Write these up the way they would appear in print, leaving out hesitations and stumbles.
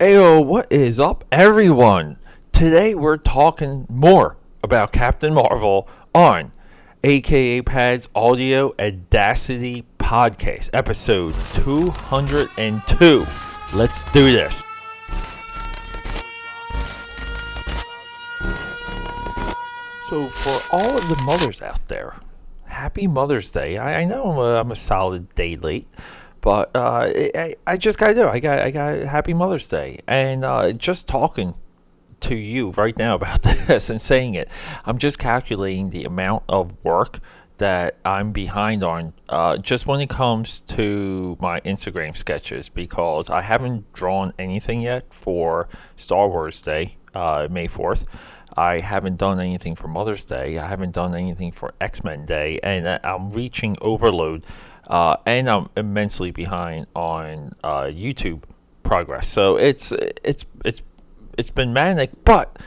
Ayo, what is up, everyone? Today we're talking more about Captain Marvel on AKAPAD's Audio Audacity podcast, episode 202. Let's do this. So, for all of the mothers out there, happy Mother's Day. I know I'm a solid day late. But I just gotta do it. I got Happy Mother's Day, and just talking to you right now about this and saying it, I'm just calculating the amount of work that I'm behind on, just when it comes to my Instagram sketches, because I haven't drawn anything yet for Star Wars Day, May 4th. I haven't done anything for Mother's Day. I haven't done anything for X-Men Day, and I'm reaching overload. And I'm immensely behind on YouTube progress. So it's been manic, but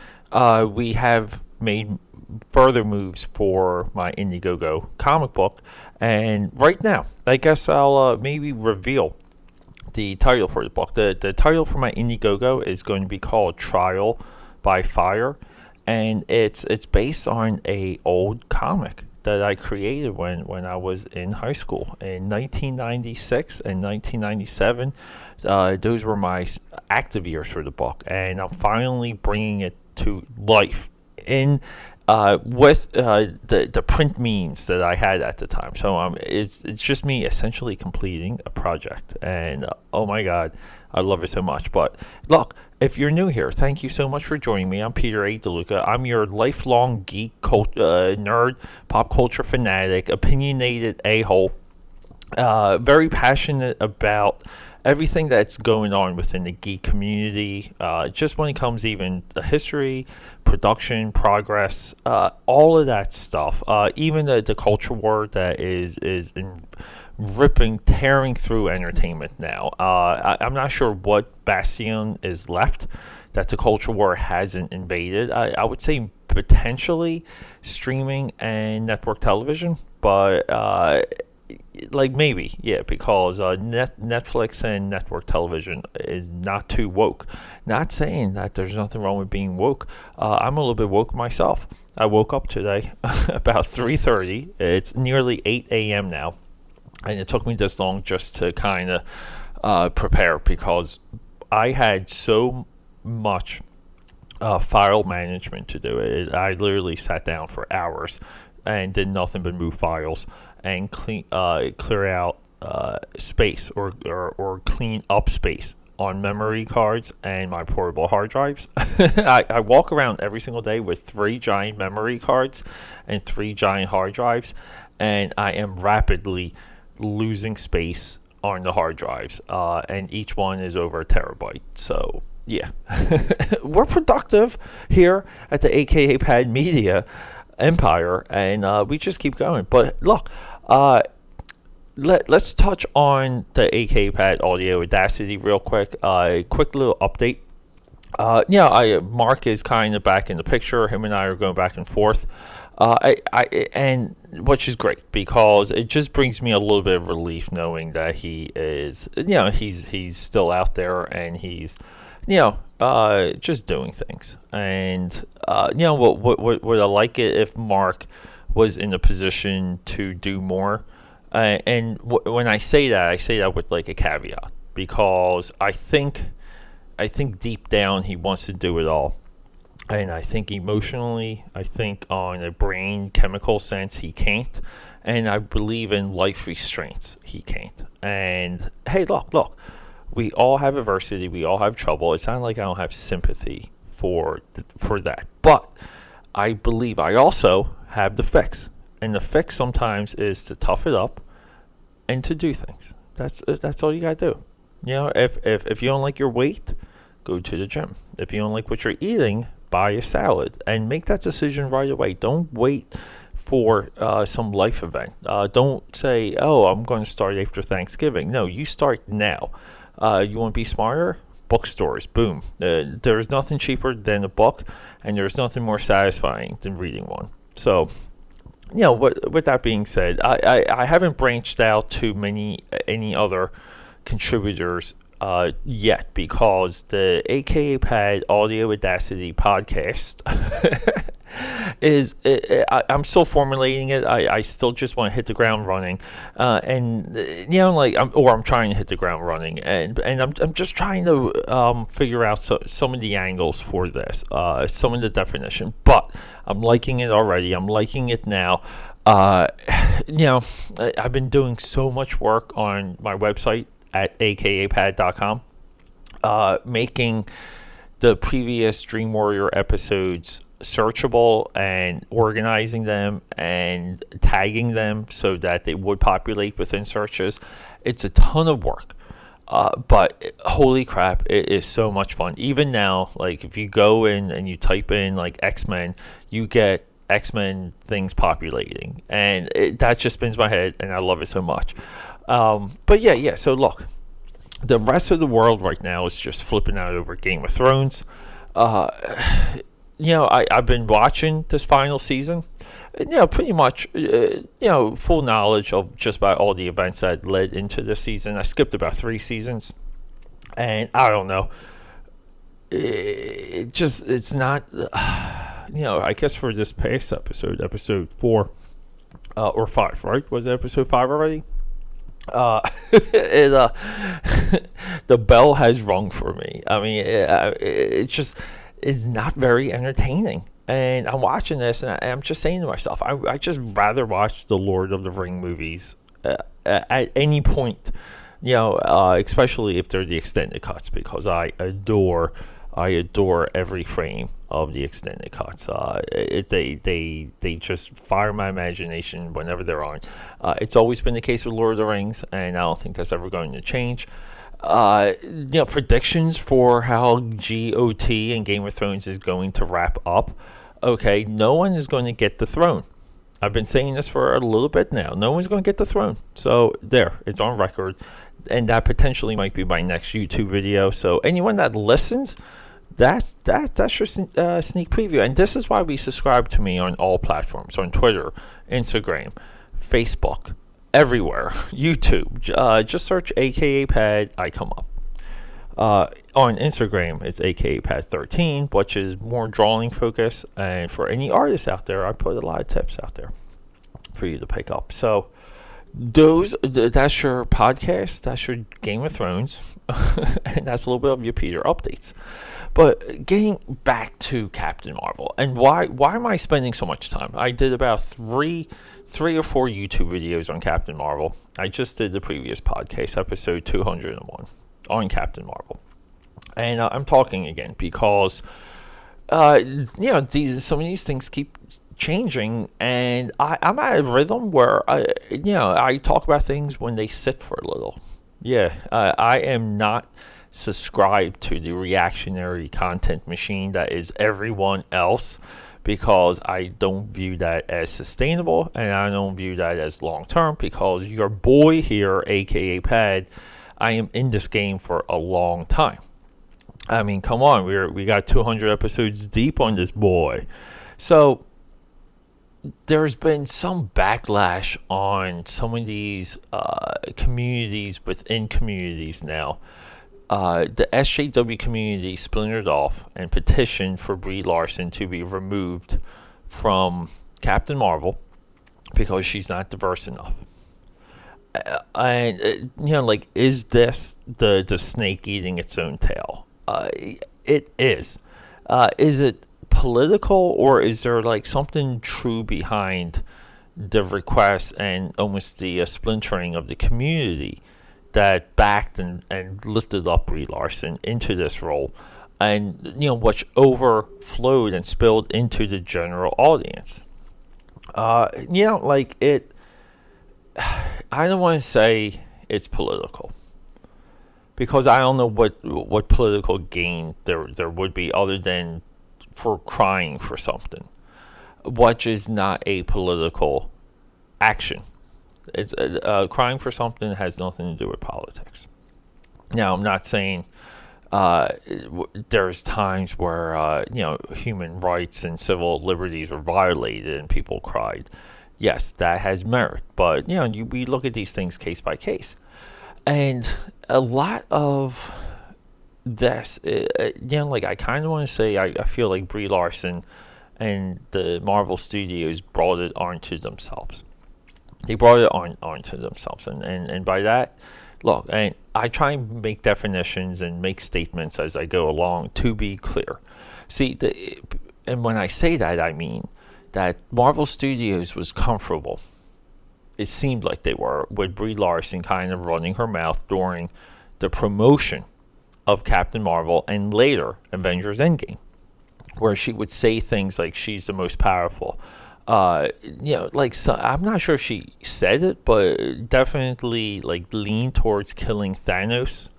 we have made further moves for my Indiegogo comic book, and right now, I guess I'll maybe reveal the title for the book. The title for my Indiegogo is going to be called Trial by Fire, and it's based on a old comic that I created when I was in high school in 1996 and 1997. Those were my active years for the book, and I'm finally bringing it to life in with the print means that I had at the time. So it's just me essentially completing a project, and oh my god, I love it so much. But look, if you're new here, thank you so much for joining me. I'm Peter A. DeLuca. I'm your lifelong geek, nerd, pop culture fanatic, opinionated a-hole, very passionate about everything that's going on within the geek community, just when it comes even to history, production, progress, all of that stuff, even the culture war that is tearing through entertainment now. I'm not sure what bastion is left that the culture war hasn't invaded. I would say potentially streaming and network television, but like maybe, yeah, because Netflix and network television is not too woke. Not saying that there's nothing wrong with being woke. I'm a little bit woke myself. I woke up today about 3:30. It's nearly 8 a.m. now. And it took me this long just to kind of prepare, because I had so much file management to do. I literally sat down for hours and did nothing but move files and clear out space or clean up space on memory cards and my portable hard drives. I walk around every single day with 3 giant memory cards and 3 giant hard drives, and I am rapidly losing space on the hard drives, and each one is over a terabyte. So yeah, we're productive here at the AKAPAD Media Empire, and we just keep going. But look, let's touch on the AKAPAD Audio Audacity real quick. Quick little update. Mark is kind of back in the picture. Him and I are going back and forth. And which is great, because it just brings me a little bit of relief knowing that he is, he's still out there, and he's, just doing things. And would I like it if Mark was in a position to do more? When I say that with like a caveat, because I think deep down he wants to do it all. And I think emotionally, I think on a brain chemical sense, he can't. And I believe in life restraints, he can't. And hey, look, we all have adversity, we all have trouble. It's not like I don't have sympathy for that. But I believe I also have the fix. And the fix sometimes is to tough it up and to do things. That's all you gotta do. If you don't like your weight, go to the gym. If you don't like what you're eating, buy a salad, and make that decision right away. Don't wait for some life event. Don't say, oh, I'm going to start after Thanksgiving. No, you start now. You want to be smarter? Bookstores, boom. There's nothing cheaper than a book, and there's nothing more satisfying than reading one. So, with that being said, I haven't branched out to any other contributors yet, because the AKAPAD Audio Audacity podcast I'm still formulating it. I still just want to hit the ground running, I'm trying to hit the ground running, and I'm just trying to figure out some of the angles for this, some of the definition. But I'm liking it already. I'm liking it now. I've been doing so much work on my website at akapad.com, making the previous Dream Warrior episodes searchable and organizing them and tagging them so that they would populate within searches. It's a ton of work, but holy crap, it is so much fun. Even now, like if you go in and you type in like X-Men, you get X-Men things populating, and that just spins my head, and I love it so much. But yeah, so look, the rest of the world right now is just flipping out over Game of Thrones. I've been watching this final season, pretty much, full knowledge of just about all the events that led into this season. I skipped about 3 seasons, and I don't know. It's not, I guess for this past episode 4 or 5, right? Was it episode 5 already? The bell has rung for me. I mean, it just is not very entertaining. And I'm watching this, and I'm just saying to myself, I just rather watch the Lord of the Ring movies at any point, especially if they're the extended cuts, because I adore every frame of the extended cuts. They just fire my imagination whenever they're on. It's always been the case with Lord of the Rings, and I don't think that's ever going to change. Predictions for how GOT and Game of Thrones is going to wrap up. Okay, no one is going to get the throne. I've been saying this for a little bit now. No one's going to get the throne. So there, it's on record, and that potentially might be my next YouTube video. So anyone that listens, that's your sneak preview. And this is why we subscribe to me on all platforms, on Twitter, Instagram, Facebook, everywhere, YouTube. Just search AKAPad, I come up. On Instagram, it's AKAPad13, which is more drawing focus. And for any artists out there, I put a lot of tips out there for you to pick up. So that's your podcast, that's your Game of Thrones, and that's a little bit of your Peter updates. But getting back to Captain Marvel, and why am I spending so much time? I did about three or four YouTube videos on Captain Marvel. I just did the previous podcast, episode 201, on Captain Marvel. And I'm talking again because, some of these things keep changing, and I'm at a rhythm where I talk about things when they sit for a little. I am not subscribed to the reactionary content machine that is everyone else, because I don't view that as sustainable, and I don't view that as long term, because your boy here, aka Pad, I am in this game for a long time. I mean, come on, we got 200 episodes deep on this boy. So there's been some backlash on some of these communities within communities now. The SJW community splintered off and petitioned for Brie Larson to be removed from Captain Marvel because she's not diverse enough. Is this the snake eating its own tail? It is. Is it political, or is there something true behind the request and almost the splintering of the community that backed and lifted up Brie Larson into this role, and which overflowed and spilled into the general audience? I don't want to say it's political, because I don't know what political gain there would be other than for crying for something, which is not a political action. It's crying for something that has nothing to do with politics. Now, I'm not saying there's times where human rights and civil liberties were violated and people cried. Yes, that has merit, but we look at these things case by case. And a lot of this, like I kind of want to say, I feel like Brie Larson and the Marvel Studios brought it onto themselves. They brought it onto themselves, and by that, look, and I try and make definitions and make statements as I go along to be clear. See, and when I say that, I mean that Marvel Studios was comfortable. It seemed like they were, with Brie Larson kind of running her mouth during the promotion of Captain Marvel and later Avengers Endgame, where she would say things like she's the most powerful. I'm not sure if she said it, but definitely like leaned towards killing Thanos.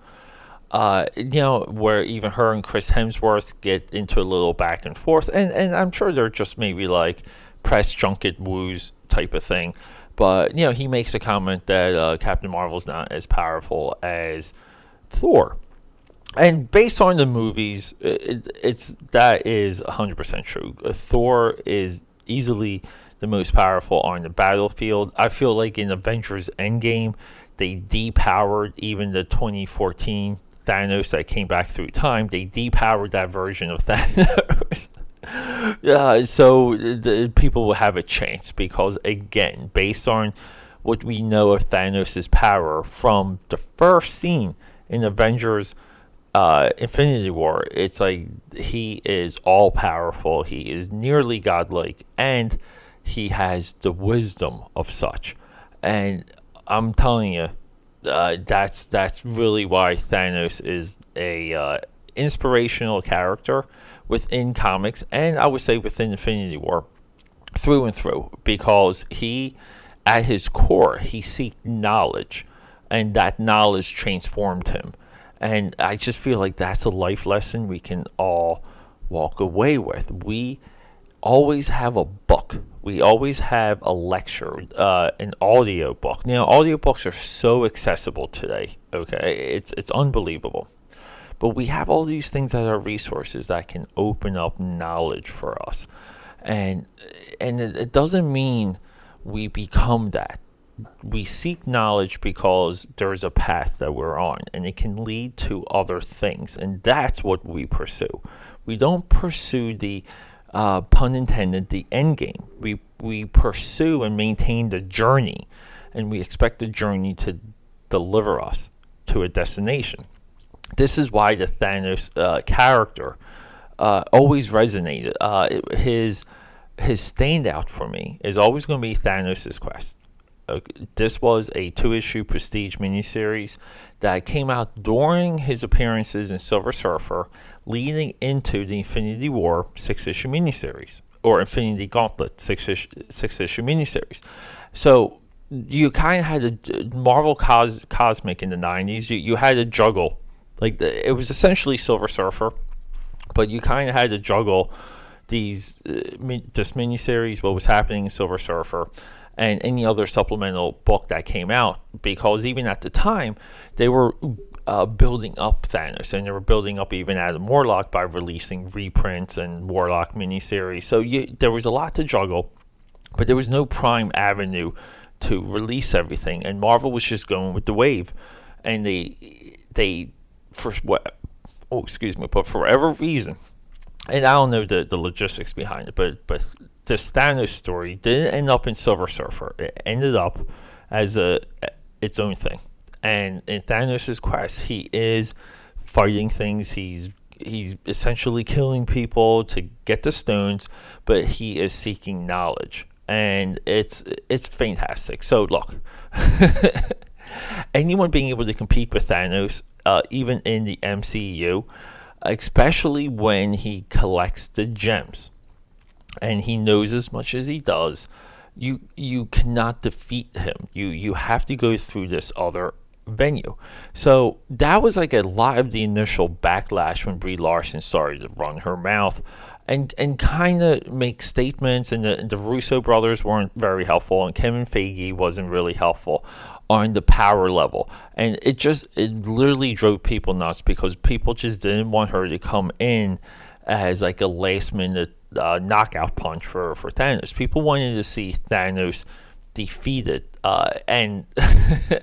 Where even her and Chris Hemsworth get into a little back and forth, and I'm sure they're just maybe like press junket woos type of thing. But he makes a comment that Captain Marvel's not as powerful as Thor. And based on the movies, that is 100% true. Thor is easily the most powerful on the battlefield. I feel like in Avengers Endgame, they depowered even the 2014 Thanos that came back through time. They depowered that version of Thanos. So the people will have a chance because, again, based on what we know of Thanos' power from the first scene in Avengers Infinity War, it's like he is all powerful, he is nearly godlike, and he has the wisdom of such. And I'm telling you, that's really why Thanos is a inspirational character within comics, and I would say within Infinity War, through and through, because he, at his core, he seeked knowledge, and that knowledge transformed him. And I just feel like that's a life lesson we can all walk away with. We always have a book. We always have a lecture, an audio book. Now, audiobooks are so accessible today, okay? It's unbelievable. But we have all these things that are resources that can open up knowledge for us. And it doesn't mean we become that. We seek knowledge because there's a path that we're on, and it can lead to other things, and that's what we pursue. We don't pursue the pun intended, the end game. We pursue and maintain the journey, and we expect the journey to deliver us to a destination. This is why the Thanos character always resonated. His standout for me is always going to be Thanos' quest. This was a 2-issue prestige miniseries that came out during his appearances in Silver Surfer, leading into the Infinity War 6-issue miniseries, or Infinity Gauntlet 6-issue miniseries. So you kind of had a Marvel Cosmic in the 90s. You had to juggle. Like, it was essentially Silver Surfer, but you kind of had to juggle this miniseries, what was happening in Silver Surfer, and any other supplemental book that came out, because even at the time, they were building up Thanos, and they were building up even Adam Warlock by releasing reprints and Warlock miniseries. So there was a lot to juggle, but there was no prime avenue to release everything, and Marvel was just going with the wave, and but for whatever reason, and I don't know the logistics behind it, but this Thanos story didn't end up in Silver Surfer. It ended up as its own thing. And in Thanos' quest, he is fighting things. He's essentially killing people to get the stones, but he is seeking knowledge, and it's fantastic. So look, anyone being able to compete with Thanos, even in the MCU, especially when he collects the gems, and he knows as much as he does, you cannot defeat him. You have to go through this other venue. So that was like a lot of the initial backlash when Brie Larson started to run her mouth and kind of make statements, and the Russo brothers weren't very helpful, and Kevin Feige wasn't really helpful on the power level, and it literally drove people nuts, because people just didn't want her to come in as like a last minute knockout punch for Thanos. People wanted to see Thanos defeated, and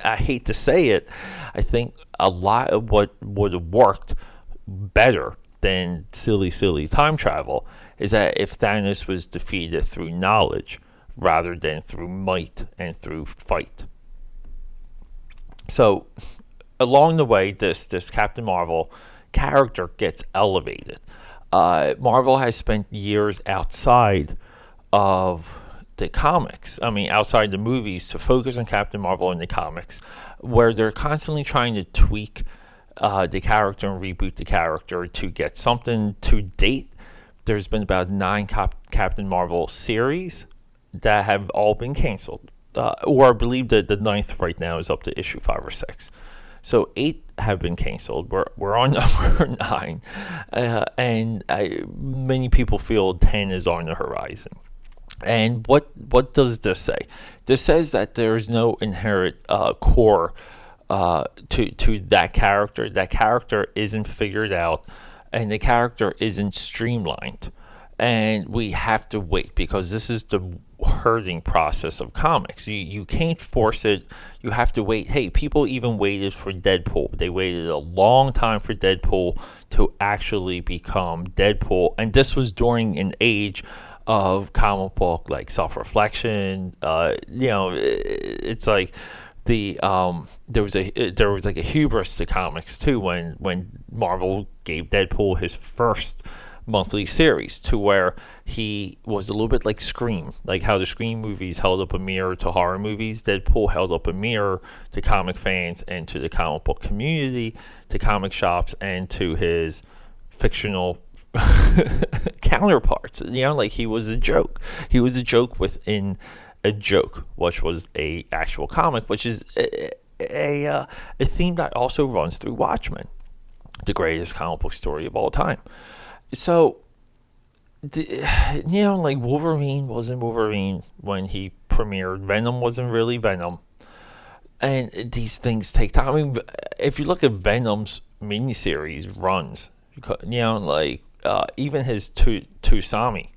I hate to say it, I think a lot of what would have worked better than silly time travel is that if Thanos was defeated through knowledge rather than through might and through fight. So along the way, this Captain Marvel character gets elevated. Marvel has spent years outside of the comics, outside the movies, to focus on Captain Marvel in the comics, where they're constantly trying to tweak the character and reboot the character to get something to date. There's been about 9 Captain Marvel series that have all been canceled, or I believe that the 9th right now is up to issue 5 or 6. So 8 have been canceled. We're on number 9, and many people feel 10 is on the horizon. And what does this say? This says that there's no inherent core to that character. That character isn't figured out, and the character isn't streamlined. And we have to wait, because this is the herding process of comics. You can't force it. You have to wait. Hey, people even waited for Deadpool. They waited a long time for Deadpool to actually become Deadpool. And this was during an age of comic book like self-reflection. It's like there was like a hubris to comics too when Marvel gave Deadpool his first monthly series, to where he was a little bit like Scream, like how the Scream movies held up a mirror to horror movies. Deadpool held up a mirror to comic fans and to the comic book community, to comic shops, and to his fictional counterparts. Like he was a joke. He was a joke within a joke, which was a actual comic, which is a theme that also runs through Watchmen, the greatest comic book story of all time. So, like Wolverine wasn't Wolverine when he premiered. Venom wasn't really Venom. And these things take time. If you look at Venom's miniseries runs, even his Toonami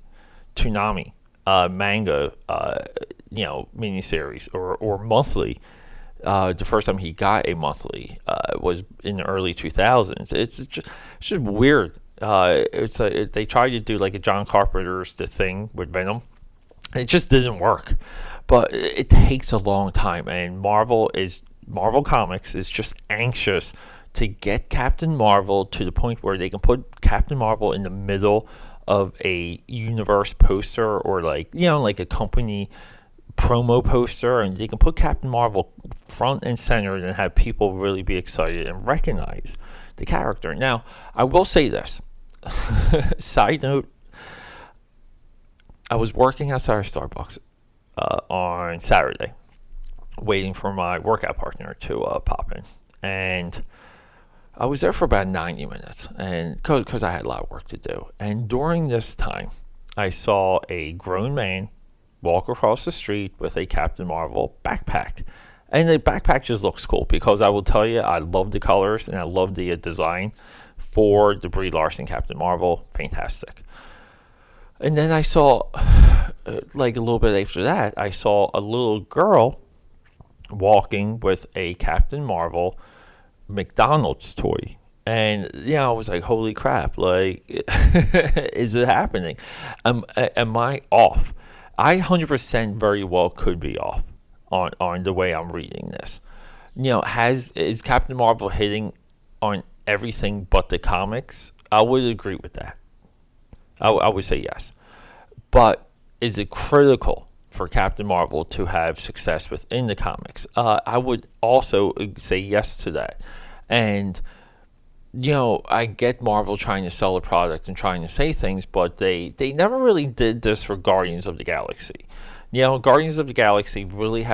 manga, miniseries or monthly. The first time he got a monthly was in the early 2000s. It's just weird. It's like they tried to do like a John Carpenter's The Thing with Venom. It just didn't work. But it takes a long time, and Marvel Comics is just anxious to get Captain Marvel to the point where they can put Captain Marvel in the middle of a universe poster, or like a company promo poster, and they can put Captain Marvel front and center and have people really be excited and recognize the character. Now, I will say this. Side note, I was working outside of Starbucks on Saturday, waiting for my workout partner to pop in. And I was there for about 90 minutes, and because I had a lot of work to do. And during this time, I saw a grown man walk across the street with a Captain Marvel backpack. And the backpack just looks cool, because I will tell you, I love the colors and I love the design for the Brie Larson Captain Marvel. Fantastic. And then I saw, like a little bit after that, I saw a little girl walking with a Captain Marvel McDonald's toy. And I was like, holy crap, like, is it happening? Am I off? I 100% very well could be off on the way I'm reading this. Is Captain Marvel hitting on everything but the comics? I would agree with that. I would say yes. But is it critical for Captain Marvel to have success within the comics? I would also say yes to that. And I get Marvel trying to sell a product and trying to say things, but they never really did this for Guardians of the Galaxy. Guardians of the Galaxy really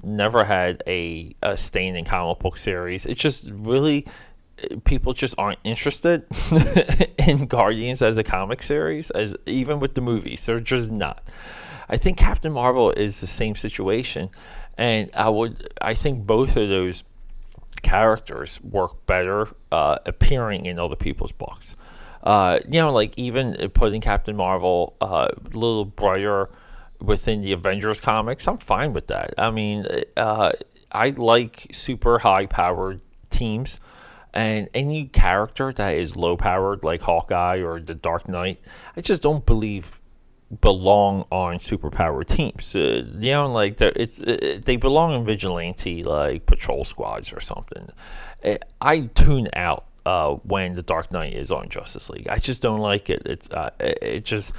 never had a stain in comic book series. It's just really, people just aren't interested in Guardians as a comic series, as even with the movies. They're just not. I think Captain Marvel is the same situation, and I think both of those characters work better appearing in other people's books. Like even putting Captain Marvel a little brighter within the Avengers comics, I'm fine with that. I mean, I like super high-powered teams. And any character that is low powered, like Hawkeye or the Dark Knight, I just don't believe belong on superpowered teams. Like they belong in vigilante, like patrol squads or something. I tune out when the Dark Knight is on Justice League. I just don't like it. It just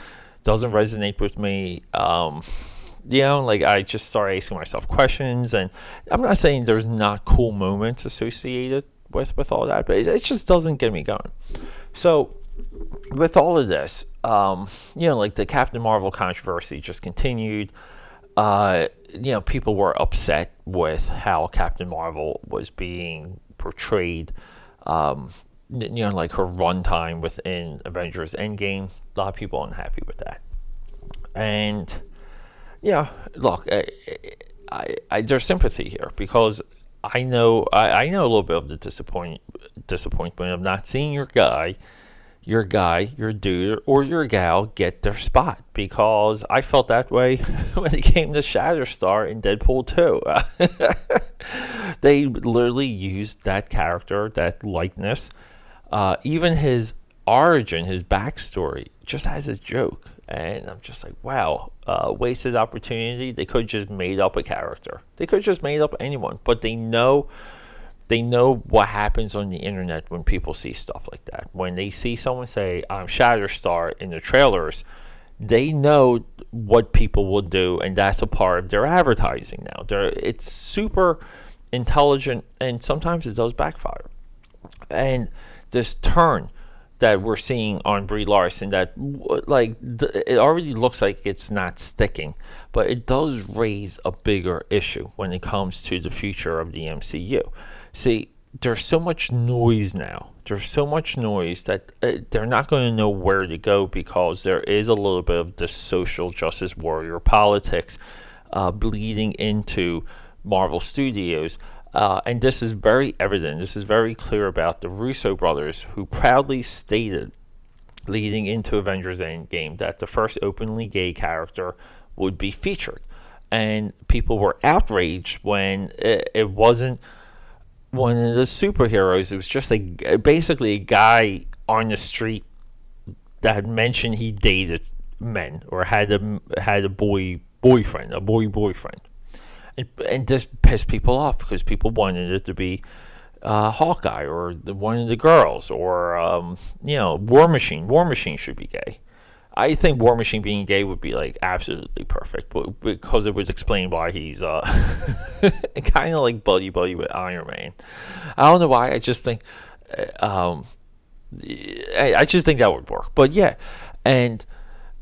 doesn't resonate with me. Like I just start asking myself questions, and I'm not saying there's not cool moments associated with all that, but it just doesn't get me going. So with all of this, like the Captain Marvel controversy just continued. People were upset with how Captain Marvel was being portrayed. Like her runtime within Avengers Endgame. A lot of people unhappy with that. And look, I there's sympathy here because I know a little bit of the disappointment of not seeing your dude, or your gal get their spot, because I felt that way when it came to Shatterstar in Deadpool 2. They literally used that character, that likeness, even his origin, his backstory, just as a joke. And I'm just like, wow, wasted opportunity. They could have just made up a character. They could have just made up anyone. But they know what happens on the internet when people see stuff like that. When they see someone say, I'm Shatterstar in the trailers, they know what people will do, and that's a part of their advertising now. It's super intelligent, and sometimes it does backfire. And this turn that we're seeing on Brie Larson, that it already looks like it's not sticking, but it does raise a bigger issue when it comes to the future of the MCU. See, there's so much noise now. There's so much noise that they're not going to know where to go, because there is a little bit of the social justice warrior politics bleeding into Marvel Studios. And this is very evident. This is very clear about the Russo brothers, who proudly stated leading into Avengers Endgame that the first openly gay character would be featured. And people were outraged when it wasn't one of the superheroes. It was just basically a guy on the street that mentioned he dated men, or had a boy boyfriend. And this pissed people off, because people wanted it to be Hawkeye, or one of the girls, or War Machine. War Machine should be gay. I think War Machine being gay would be absolutely perfect, but because it would explain why he's kind of like buddy with Iron Man. I don't know why. I just think that would work. But yeah, and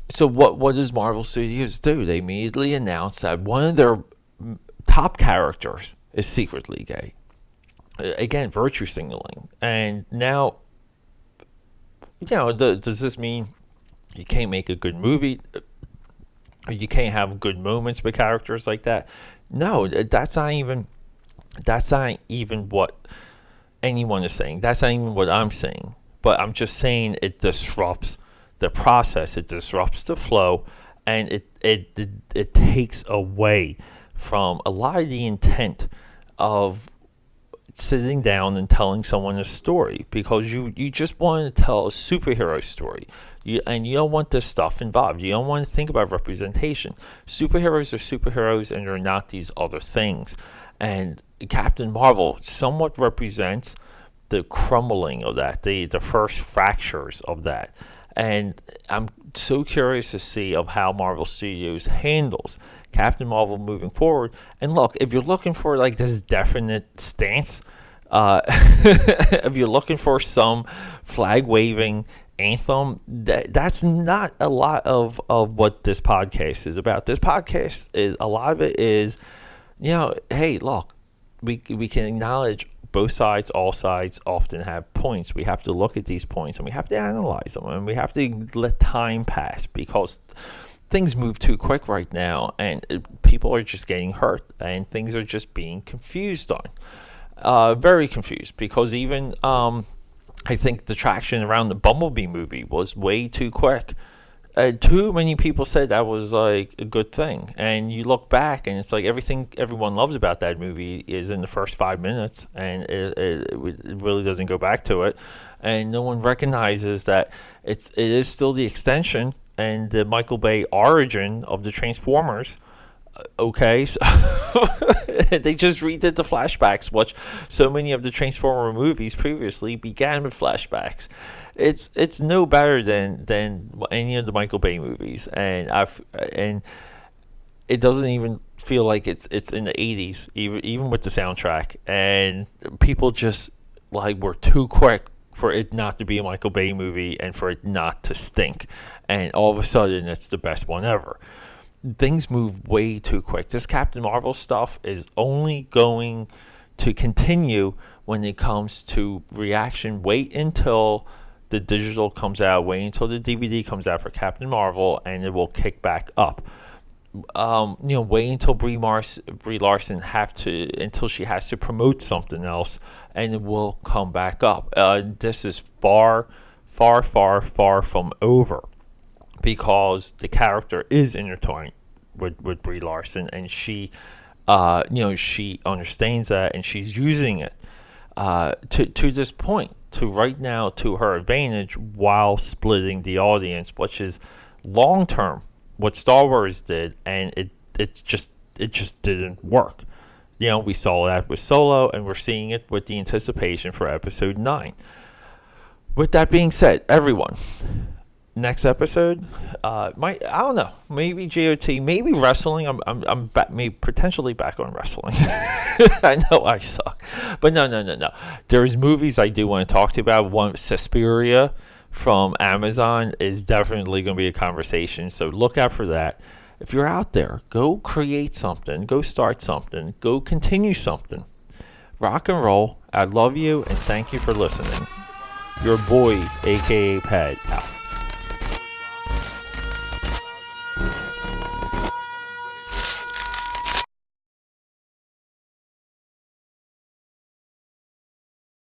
so what does Marvel Studios do? They immediately announce that one of their top characters is secretly gay. Again, virtue signaling. And now, does this mean you can't make a good movie, or you can't have good moments with characters like that? No, that's not even what anyone is saying. That's not even what I'm saying. But I'm just saying it disrupts the process. It disrupts the flow, and it takes away from a lot of the intent of sitting down and telling someone a story, because you just want to tell a superhero story. You don't want this stuff involved. You don't want to think about representation. Superheroes are superheroes, and they're not these other things. And Captain Marvel somewhat represents the crumbling of that, the first fractures of that. And I'm so curious to see of how Marvel Studios handles Captain Marvel moving forward. And look, if you're looking for this definite stance, if you're looking for some flag waving anthem, that's not a lot of what this podcast is about. This podcast is, a lot of it is, hey, look, we can acknowledge both sides. All sides often have points. We have to look at these points, and we have to analyze them, and we have to let time pass, because things move too quick right now, and people are just getting hurt, and things are just being confused on. Very confused, because even I think the traction around the Bumblebee movie was way too quick. Too many people said that was like a good thing, and you look back and it's like everything everyone loves about that movie is in the first 5 minutes, and it really doesn't go back to it, and no one recognizes that it is still the extension and the Michael Bay origin of the Transformers. Okay, so they just redid the flashbacks, which so many of the Transformer movies previously began with flashbacks. It's no better than any of the Michael Bay movies, and it doesn't even feel like it's in the 80s, even with the soundtrack. And people just like were too quick for it not to be a Michael Bay movie and for it not to stink, and all of a sudden it's the best one ever. Things move way too quick. This Captain Marvel stuff is only going to continue when it comes to reaction. Wait until the digital comes out. Wait until the DVD comes out for Captain Marvel, and it will kick back up. Wait until Brie Larson until she has to promote something else, and it will come back up. This is far, far, far, far from over, because the character is intertwined with Brie Larson, and she understands that, and she's using it to this point, to right now, to her advantage, while splitting the audience, which is long term what Star Wars did, and it just didn't work. We saw that with Solo, and we're seeing it with the anticipation for Episode 9. With that being said, everyone, next episode, I don't know, maybe GOT, maybe wrestling. I'm maybe potentially back on wrestling. I know I suck, but no. There's movies I do want to talk to you about. One, Suspiria from Amazon, is definitely going to be a conversation, so look out for that. If you're out there, go create something, go start something, go continue something. Rock and roll. I love you, and thank you for listening. Your boy, AKAPAD, out.